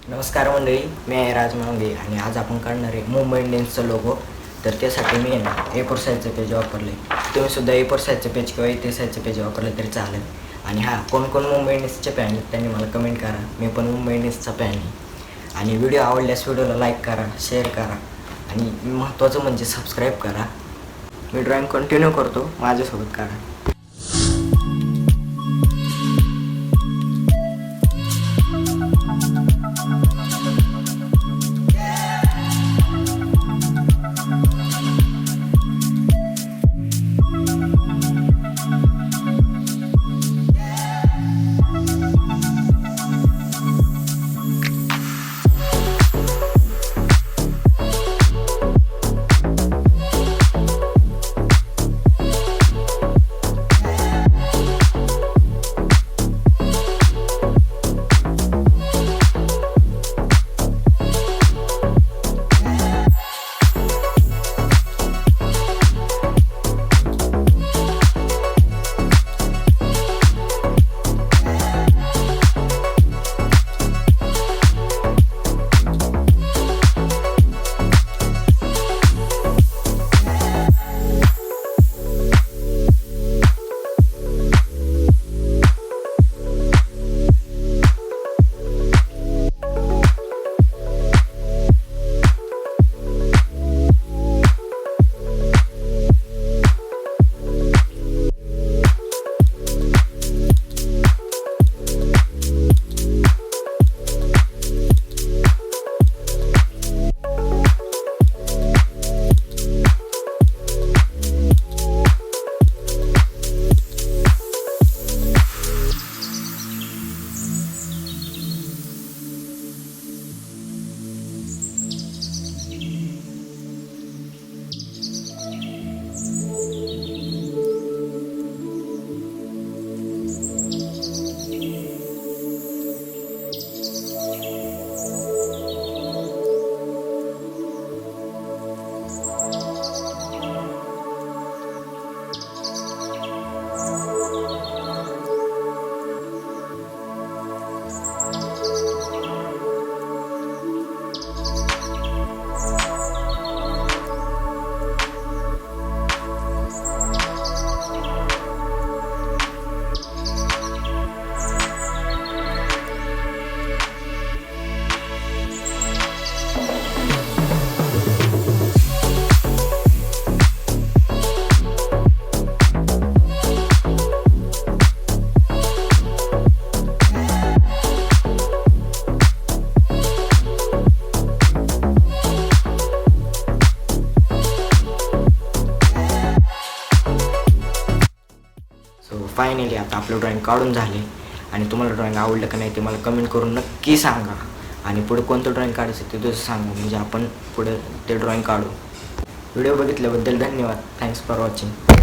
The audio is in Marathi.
नमस्कार मंडळी, मी आहे राजमांगे आणि आज आपण काढणार आहे मुंबई इंडियन्सचा लोगो. तर त्यासाठी मी आहे ना A4 साईजचं पेज वापरले. तुम्ही सुद्धा A4 साईजचं पेज किंवा A3 साईजचं पेज वापरलं तरी चालेल. आणि कोण कोण मुंबई इंडियन्सचे फॅन आहेत त्यांनी मला कमेंट करा. मी पण मुंबई इंडियन्सचा फॅन आहे. आणि व्हिडिओ आवडल्यास व्हिडिओला लाईक करा, शेअर करा आणि महत्त्वाचं म्हणजे सबस्क्राईब करा. मी ड्रॉइंग कंटिन्यू करतो, माझ्यासोबत करा. फायनली आता आपलं ड्रॉइंग काढून झाले आणि तुम्हाला ड्रॉइंग आवडलं का नाही ते मला कमेंट करून नक्की सांगा. आणि पुढे कोणतं ड्रॉइंग काढायचं ते तसं सांगा, म्हणजे आपण पुढे ते ड्रॉइंग काढू. व्हिडिओ बघितल्याबद्दल धन्यवाद. Thanks for watching.